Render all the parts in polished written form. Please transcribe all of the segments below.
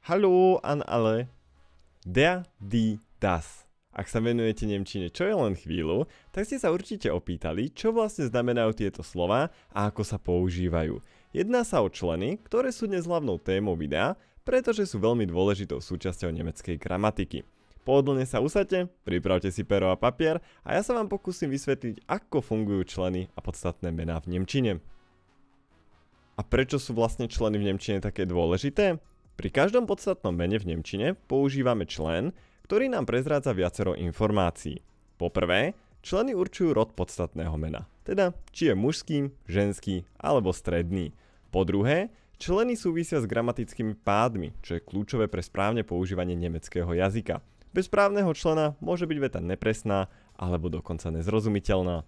Hallo an alle. Der, die, das. Ak sa venujete nemčine čo je len chvíľu, tak ste sa určite opýtali, čo vlastne znamenajú tieto slová a ako sa používajú. Jedná sa o členy, ktoré sú dnes hlavnou témou videa, pretože sú veľmi dôležitou súčasťou nemeckej gramatiky. Pohodlne sa usaďte, pripravte si pero a papier a ja sa vám pokúsim vysvetliť, ako fungujú členy a podstatné mená v nemčine. A prečo sú vlastne členy v nemčine také dôležité? Pri každom podstatnom mene v nemčine používame člen, ktorý nám prezrádza viacero informácií. Poprvé, členy určujú rod podstatného mena, teda či je mužský, ženský alebo stredný. Po druhé, členy súvisia s gramatickými pádmi, čo je kľúčové pre správne používanie nemeckého jazyka. Bez správneho člena môže byť veta nepresná alebo dokonca nezrozumiteľná.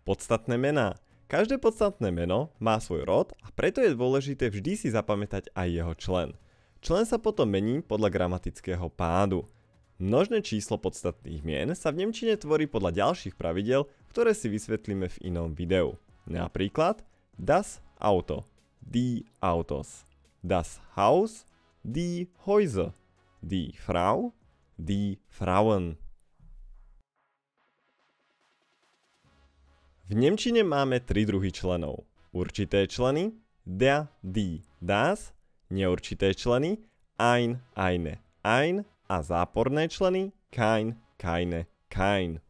Podstatné mená. Každé podstatné meno má svoj rod a preto je dôležité vždy si zapamätať aj jeho člen. Člen sa potom mení podľa gramatického pádu. Množné číslo podstatných mien sa v nemčine tvorí podľa ďalších pravidel, ktoré si vysvetlíme v inom videu. Napríklad das Auto, die Autos, das Haus, die Häuser, die Frau, die Frauen. V nemčine máme tri druhy členov. Určité členy, der, die, das, neurčité členy, ein, eine, ein a záporné členy, kein, keine, kein.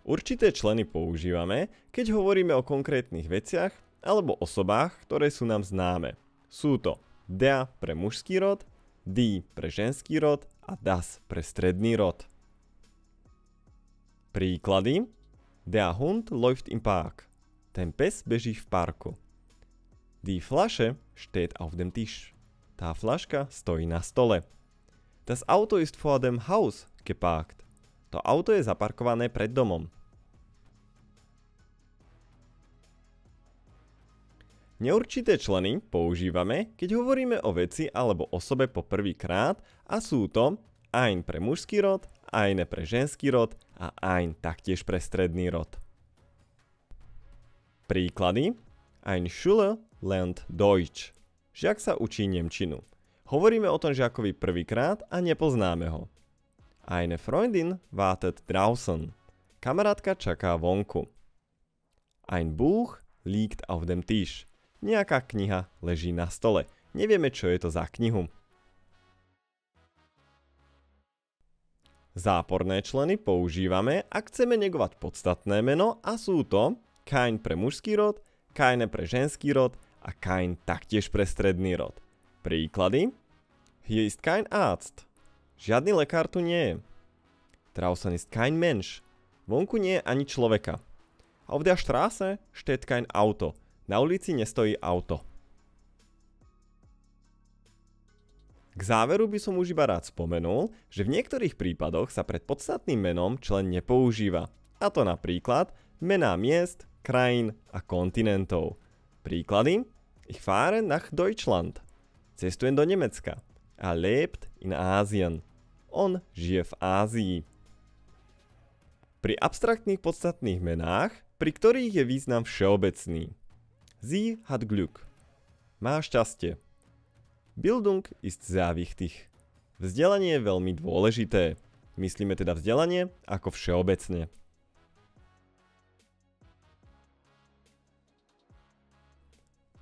Určité členy používame, keď hovoríme o konkrétnych veciach alebo osobách, ktoré sú nám známe. Sú to der pre mužský rod, die pre ženský rod a das pre stredný rod. Príklady. Der Hund läuft im Park. Ten pes beží v parku. Die Flasche steht auf dem Tisch. Tá flaška stojí na stole. Das Auto ist vor dem Haus geparkt. To auto je zaparkované pred domom. Neurčité členy používame, keď hovoríme o veci alebo osobe po prvýkrát a sú to ein pre mužský rod, eine pre ženský rod a ein taktiež pre stredný rod. Príklady. Ein Schüler lernt Deutsch. Žiak sa učí nemčinu. Hovoríme o tom žiakovi prvýkrát a nepoznáme ho. Eine Freundin wartet draußen. Kamarátka čaká vonku. Ein Buch liegt auf dem Tisch. Nejaká kniha leží na stole. Nevieme, čo je to za knihu. Záporné členy používame, ak chceme negovať podstatné meno a sú to kein pre mužský rod, keine pre ženský rod a kein taktiež pre stredný rod. Príklady. Hier ist kein Arzt. Žiadny lekár tu nie je. Draußen ist kein Mensch. Vonku nie je ani človeka. Auf der Straße steht kein Auto. Na ulici nestojí auto. K záveru by som už iba rád spomenul, že v niektorých prípadoch sa pred podstatným menom člen nepoužíva. A to napríklad mená miest, krajín a kontinentov. Príklady. Ich fahre nach Deutschland. Cestujem do Nemecka. Er lebt in Asien. On žije v Ázii. Pri abstraktných podstatných menách, pri ktorých je význam všeobecný. Sie hat Glück. Má šťastie. Bildung ist sehr wichtig. Vzdelanie je veľmi dôležité. Myslíme teda vzdelanie ako všeobecne.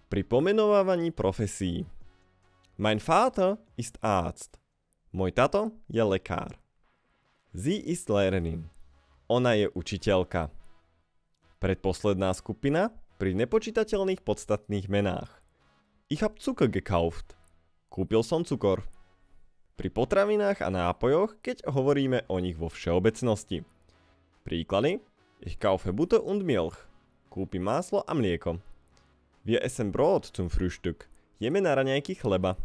Pri pomenovávaní profesí. Mein Vater ist Arzt. Môj tato je lekár. Sie ist Lehrerin. Ona je učiteľka. Predposledná skupina pri nepočítateľných podstatných menách. Ich hab Zucker gekauft. Kúpil som cukor. Pri potravinách a nápojoch, keď hovoríme o nich vo všeobecnosti. Príklady. Ich kaufe Butter und Milch. Kúpim máslo a mlieko. Wir essen Brot zum Frühstück. Jeme na raňajky chleba.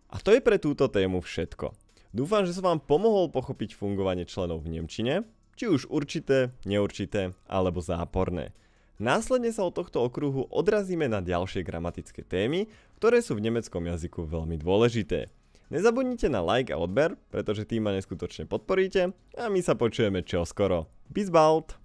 A to je pre túto tému všetko. Dúfam, že som vám pomohol pochopiť fungovanie členov v nemčine, či už určité, neurčité alebo záporné. Následne sa od tohto okruhu odrazíme na ďalšie gramatické témy, ktoré sú v nemeckom jazyku veľmi dôležité. Nezabudnite na like a odber, pretože tým ma neskutočne podporíte a my sa počujeme čoskoro. Bis bald!